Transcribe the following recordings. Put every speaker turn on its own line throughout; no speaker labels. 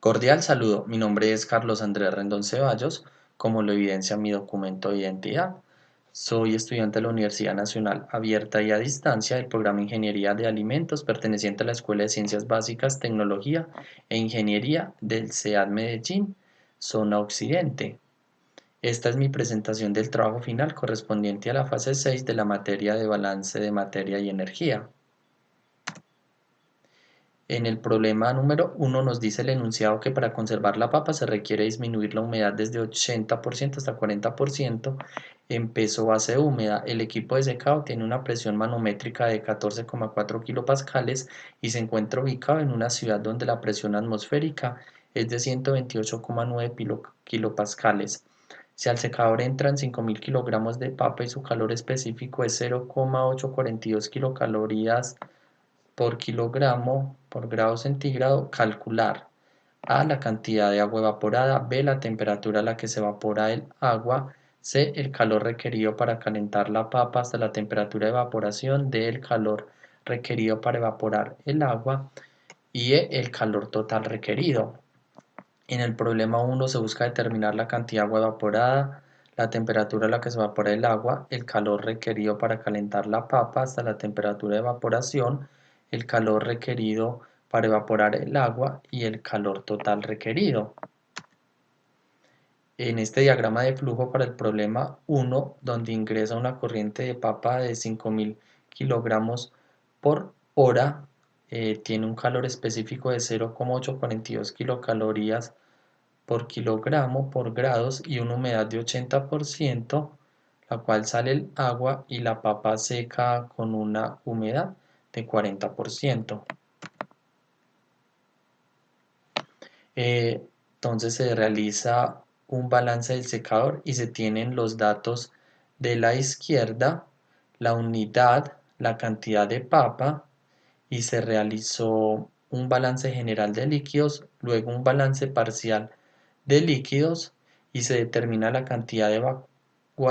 Cordial saludo, mi nombre es Carlos Andrés Rendón Ceballos, como lo evidencia mi documento de identidad. Soy estudiante de la Universidad Nacional Abierta y a Distancia del programa Ingeniería de Alimentos perteneciente a la Escuela de Ciencias Básicas, Tecnología e Ingeniería del CEAD Medellín, zona occidente. Esta es mi presentación del trabajo final correspondiente a la fase 6 de la materia de balance de materia y energía. En el problema número 1 nos dice el enunciado que para conservar la papa se requiere disminuir la humedad desde 80% hasta 40% en peso base húmeda. El equipo de secado tiene una presión manométrica de 14,4 kilopascales y se encuentra ubicado en una ciudad donde la presión atmosférica es de 128,9 kilopascales. Si al secador entran 5.000 kilogramos de papa y su calor específico es 0,842 kilocalorías por kilogramo por grado centígrado, calcular A la cantidad de agua evaporada, B la temperatura a la que se evapora el agua, C el calor requerido para calentar la papa hasta la temperatura de evaporación, D el calor requerido para evaporar el agua y E el calor total requerido. En el problema 1 se busca determinar la cantidad de agua evaporada, la temperatura a la que se evapora el agua, el calor requerido para calentar la papa hasta la temperatura de evaporación, el calor requerido para evaporar el agua y el calor total requerido. En este diagrama de flujo para el problema 1, donde ingresa una corriente de papa de 5.000 kilogramos por hora, tiene un calor específico de 0,842 kilocalorías por kilogramo por grados y una humedad de 80%, la cual sale el agua y la papa seca con una humedad de 40%. Entonces se realiza un balance del secador y se tienen los datos de la izquierda, la unidad, la cantidad de papa y se realizó un balance general de líquidos, luego un balance parcial de líquidos y se determina la cantidad de agua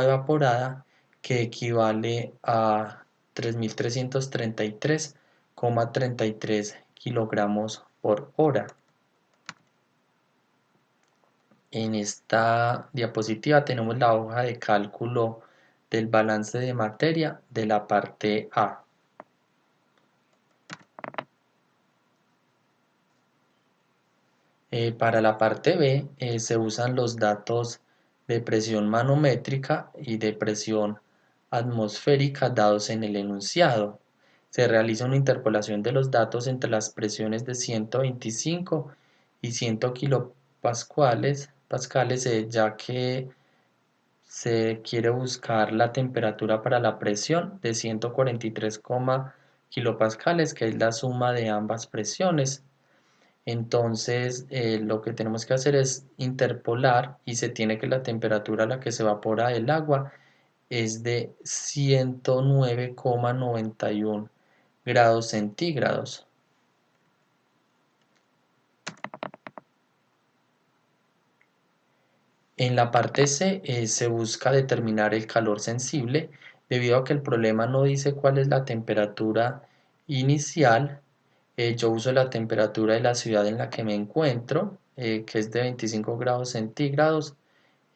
evaporada que equivale a 3.333,33 kilogramos por hora. En esta diapositiva tenemos la hoja de cálculo del balance de materia de la parte A. Para la parte B se usan los datos de presión manométrica y de presión atmosférica dados en el enunciado. Se realiza una interpolación de los datos entre las presiones de 125 y 100 kilopascales, ya que se quiere buscar la temperatura para la presión de 143 kilopascales, que es la suma de ambas presiones. Entonces, lo que tenemos que hacer es interpolar y se tiene que la temperatura a la que se evapora el agua es de 109,91 grados centígrados. En la parte C se busca determinar el calor sensible debido a que el problema no dice cuál es la temperatura inicial. Yo uso la temperatura de la ciudad en la que me encuentro, que es de 25 grados centígrados,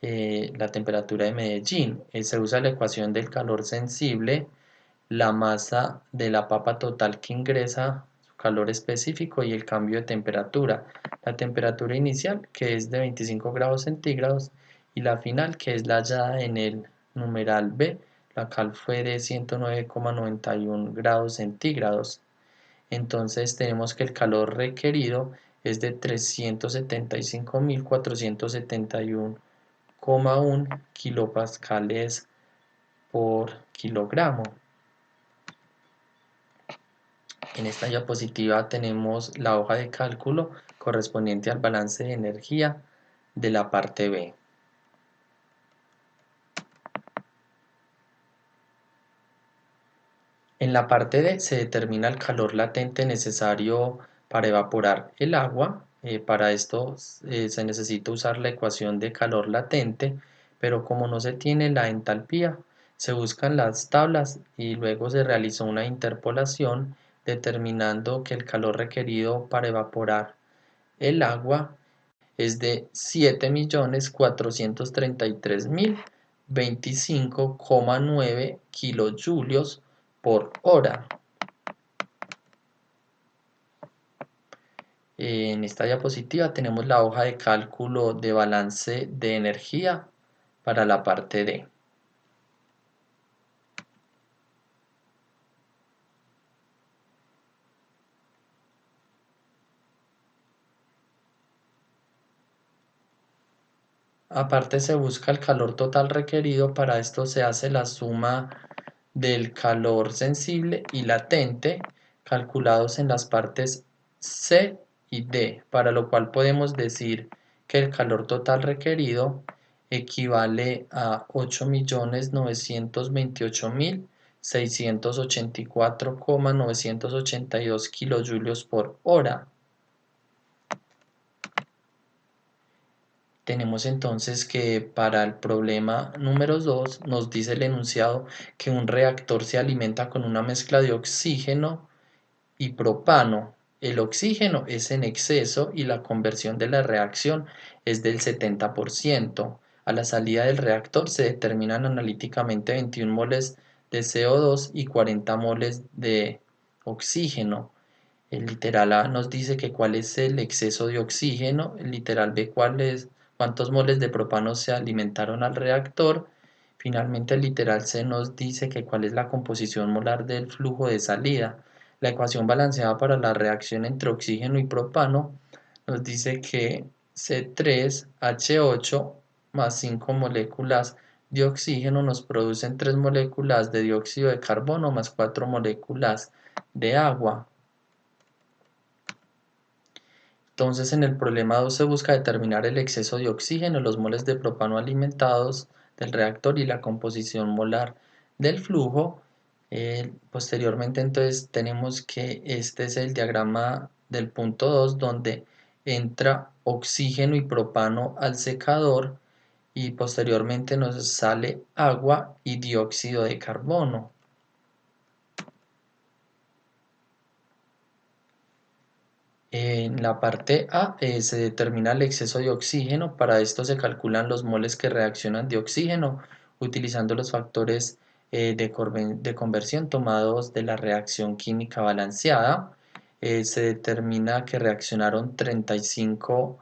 la temperatura de Medellín. Se usa la ecuación del calor sensible, la masa de la papa total que ingresa, su calor específico y el cambio de temperatura. La temperatura inicial, que es de 25 grados centígrados, y la final, que es la hallada en el numeral B, la cual fue de 109,91 grados centígrados. Entonces tenemos que el calor requerido es de 375.471,1 kilopascales por kilogramo. En esta diapositiva tenemos la hoja de cálculo correspondiente al balance de energía de la parte B. En la parte D se determina el calor latente necesario para evaporar el agua. Para esto se necesita usar la ecuación de calor latente, pero como no se tiene la entalpía, se buscan las tablas y luego se realizó una interpolación determinando que el calor requerido para evaporar el agua es de 7.433.025,9 kilojulios por hora. En esta diapositiva tenemos la hoja de cálculo de balance de energía para la parte D. Aparte se busca el calor total requerido. Para esto se hace la suma del calor sensible y latente calculados en las partes C y D, para lo cual podemos decir que el calor total requerido equivale a 8.928.684,982 kilojulios por hora. Tenemos entonces que para el problema número 2 nos dice el enunciado que un reactor se alimenta con una mezcla de oxígeno y propano. El oxígeno es en exceso y la conversión de la reacción es del 70%. A la salida del reactor se determinan analíticamente 21 moles de CO2 y 40 moles de oxígeno. El literal A nos dice que cuál es el exceso de oxígeno, el literal B cuántos moles de propano se alimentaron al reactor. Finalmente el literal C nos dice que cuál es la composición molar del flujo de salida. La ecuación balanceada para la reacción entre oxígeno y propano nos dice que C3H8 más 5 moléculas de oxígeno nos producen 3 moléculas de dióxido de carbono más 4 moléculas de agua. Entonces, en el problema 2 se busca determinar el exceso de oxígeno, los moles de propano alimentados del reactor y la composición molar del flujo. Posteriormente, entonces, tenemos que este es el diagrama del punto 2, donde entra oxígeno y propano al secador y posteriormente nos sale agua y dióxido de carbono. En la parte A se determina el exceso de oxígeno. Para esto se calculan los moles que reaccionan de oxígeno utilizando los factores de conversión tomados de la reacción química balanceada. Se determina que reaccionaron 35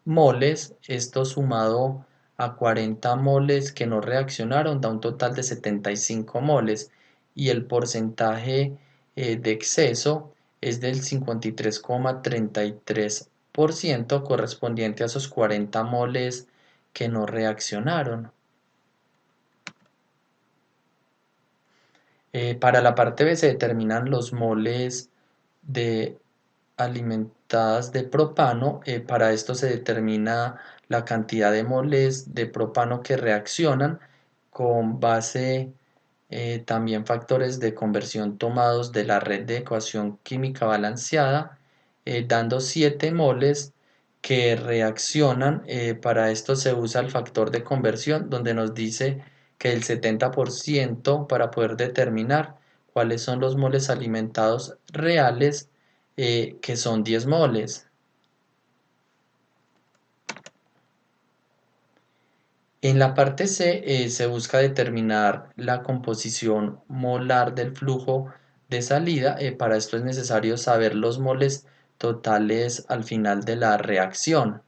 moles. Esto sumado a 40 moles que no reaccionaron da un total de 75 moles. Y el porcentaje de exceso es del 53,33% correspondiente a esos 40 moles que no reaccionaron. Para la parte B se determinan los moles de alimentadas de propano. Para esto se determina la cantidad de moles de propano que reaccionan con base también factores de conversión tomados de la red de ecuación química balanceada, dando 7 moles que reaccionan. Para esto se usa el factor de conversión, donde nos dice que el 70% para poder determinar cuáles son los moles alimentados reales, que son 10 moles. En la parte C se busca determinar la composición molar del flujo de salida. Para esto es necesario saber los moles totales al final de la reacción.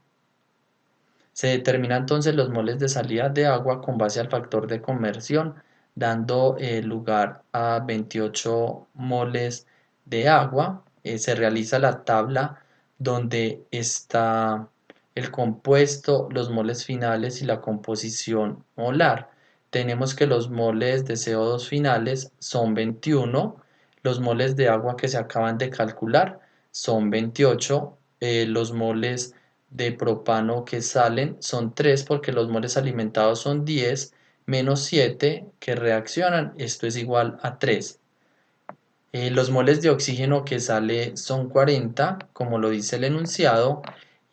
Se determinan entonces los moles de salida de agua con base al factor de conversión, dando lugar a 28 moles de agua. Se realiza la tabla donde está el compuesto, los moles finales y la composición molar. Tenemos que los moles de CO2 finales son 21, los moles de agua que se acaban de calcular son 28, los moles de propano que salen son 3 porque los moles alimentados son 10 menos 7 que reaccionan, esto es igual a 3. Los moles de oxígeno que sale son 40, como lo dice el enunciado,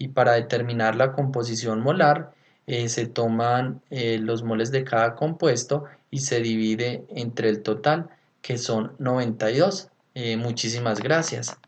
y para determinar la composición molar se toman los moles de cada compuesto y se divide entre el total, que son 92. Muchísimas gracias.